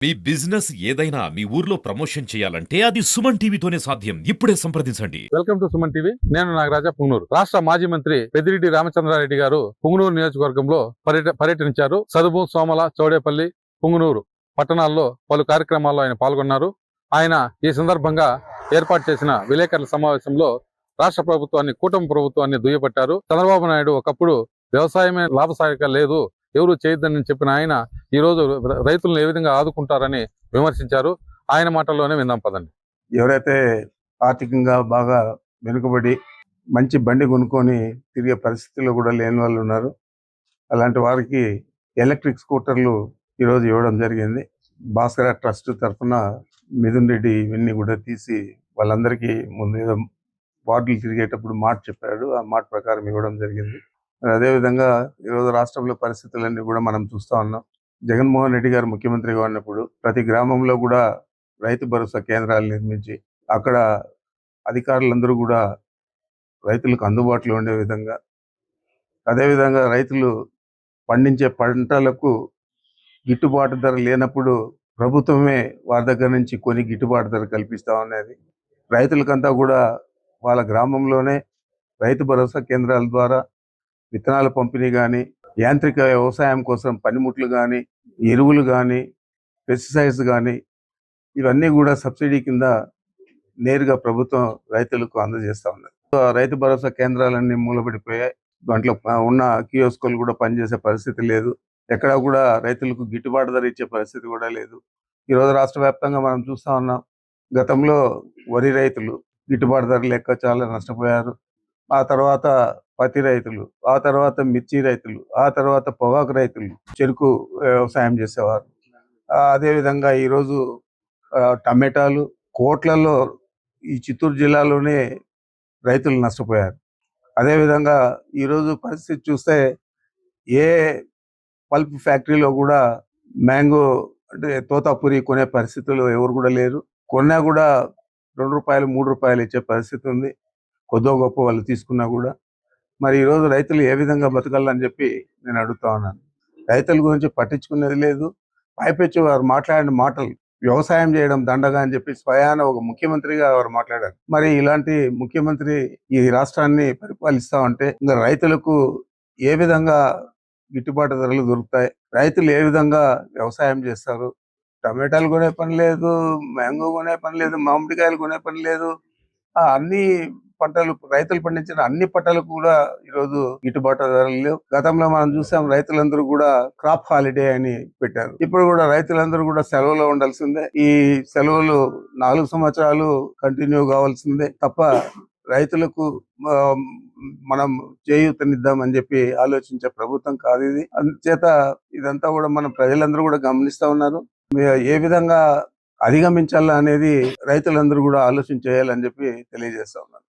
మీ business ఏదైనా మీ ఊర్లో promotion చేయాలంటే అది సుమన్ టీవీతోనే సాధ్యం. ఇప్పుడే సంప్రదించండి. Welcome to Suman TV. నేను నాగరాజా పుంగనూరు. రాష్ట్ర మాజీ మంత్రి పెద్దిరెడ్డి రామచంద్రారెడ్డి గారు పుంగనూరు నియోజకవర్గంలో పర్యటించారు. సదుపు, సోమల, చౌడేపల్లి, పుంగనూరు పట్టణాల్లో పలు కార్యక్రమాల్లో ఆయన పాల్గొన్నారు. ఆయన ఈ సందర్భంగా ఏర్పాటు చేసిన విలేకరుల సమావేశంలో రాష్ట్ర ప్రభుత్వాన్ని, కూటమి ప్రభుత్వాన్ని దుయ్యబట్టారు. చంద్రబాబు నాయుడు ఒకప్పుడు వ్యవసాయమే లాభసాయక లేదు, ఎవరు చేయొద్దని చెప్పిన ఆయన ఈ రోజు రైతులను ఏ విధంగా ఆదుకుంటారని విమర్శించారు. ఆయన మాటల్లోనే విందాం పదండి. ఎవరైతే ఆర్థికంగా బాగా వెనుకబడి మంచి బండి కొనుక్కొని తిరిగే పరిస్థితుల్లో కూడా లేని వాళ్ళు ఉన్నారు. అలాంటి వారికి ఎలక్ట్రిక్ స్కూటర్లు ఈరోజు ఇవ్వడం జరిగింది. భాస్కర ట్రస్ట్ తరఫున మిథున్ రెడ్డి ఇవన్నీ కూడా తీసి వాళ్ళందరికీ ముందు ఏదో వార్డులు తిరిగేటప్పుడు మాట చెప్పాడు, ఆ మాట ప్రకారం ఇవ్వడం జరిగింది. అదేవిధంగా ఈరోజు రాష్ట్రంలో పరిస్థితులన్నీ కూడా మనం చూస్తూ ఉన్నాం. జగన్మోహన్ రెడ్డి గారు ముఖ్యమంత్రిగా ఉన్నప్పుడు ప్రతి గ్రామంలో కూడా రైతు భరోసా కేంద్రాలు నిర్మించి అక్కడ అధికారులందరూ కూడా రైతులకు అందుబాటులో ఉండే విధంగా, అదేవిధంగా రైతులు పండించే పంటలకు గిట్టుబాటు ధర లేనప్పుడు ప్రభుత్వమే వారి దగ్గర నుంచి కొని గిట్టుబాటు ధర కల్పిస్తూ ఉన్నది. రైతులకంతా కూడా వాళ్ళ గ్రామంలోనే రైతు భరోసా కేంద్రాల ద్వారా విత్తనాల పంపిణీ కానీ, యాంత్రిక వ్యవసాయం కోసం పనిముట్లు కానీ, ఎరువులు కానీ, పెస్టిసైడ్స్ కానీ ఇవన్నీ కూడా సబ్సిడీ కింద నేరుగా ప్రభుత్వం రైతులకు అందజేస్తూ ఉన్నది. రైతు భరోసా కేంద్రాలన్నీ మూలబడిపోయాయి. దాంట్లో ఉన్న కియోస్కులు కూడా పనిచేసే పరిస్థితి లేదు. ఎక్కడా కూడా రైతులకు గిట్టుబాటు ధర ఇచ్చే పరిస్థితి కూడా లేదు. ఈరోజు రాష్ట్ర వ్యాప్తంగా మనం చూస్తూ ఉన్నాం. గతంలో వరి రైతులు గిట్టుబాటు ధర లేక చాలా నష్టపోయారు. ఆ తర్వాత పత్తి రైతులు, ఆ తర్వాత మిర్చి రైతులు, ఆ తర్వాత పొగాకు రైతులు, చెరుకు వ్యవసాయం చేసేవారు. అదేవిధంగా ఈరోజు టమాటాలు కోట్లలో ఈ చిత్తూరు జిల్లాలోనే రైతులు నష్టపోయారు. అదేవిధంగా ఈరోజు పరిస్థితి చూస్తే ఏ పల్ప్ ఫ్యాక్టరీలో కూడా మ్యాంగో అంటే తోతాపురి కొనే పరిస్థితులు ఎవరు కూడా లేరు. కొన్నా కూడా ₹2, ₹3 ఇచ్చే పరిస్థితి ఉంది. కొద్దో గొప్ప వాళ్ళు తీసుకున్నా కూడా. మరి ఈరోజు రైతులు ఏ విధంగా బతకాలని చెప్పి నేను అడుగుతా ఉన్నాను. రైతుల గురించి పట్టించుకునేది లేదు. పైపెచ్చు వారు మాట్లాడిన మాటలు వ్యవసాయం చేయడం దండగా అని చెప్పి స్వయాన ఒక ముఖ్యమంత్రిగా వారు మాట్లాడారు. మరి ఇలాంటి ముఖ్యమంత్రి ఈ రాష్ట్రాన్ని పరిపాలిస్తా ఉంటే ఇంకా రైతులకు ఏ విధంగా గిట్టుబాటు ధరలు దొరుకుతాయి? రైతులు ఏ విధంగా వ్యవసాయం చేస్తారు? టమాటాలు కొనే పని లేదు, మ్యాంగో కొనే పని లేదు, మామిడికాయలు కొనే పని లేదు. అన్ని పంటలు, రైతులు పండించిన అన్ని పంటలకు కూడా ఈరోజు గిట్టుబాటు ధరలు లేవు. గతంలో మనం చూసాం, రైతులందరూ కూడా క్రాప్ హాలిడే అని పెట్టారు. ఇప్పుడు కూడా రైతులందరూ కూడా సెలవులో ఉండాల్సిందే. ఈ సెలవులు 4 సంవత్సరాలు కంటిన్యూ కావాల్సిందే తప్ప రైతులకు మనం చేయూతనిద్దామని చెప్పి ఆలోచించే ప్రభుత్వం కాదు ఇది. అందుచేత ఇదంతా కూడా మనం ప్రజలందరూ కూడా గమనిస్తా ఉన్నారు. ఏ విధంగా అధిగమించాలా అనేది రైతులందరూ కూడా ఆలోచన చేయాలని చెప్పి తెలియజేస్తా ఉన్నాను.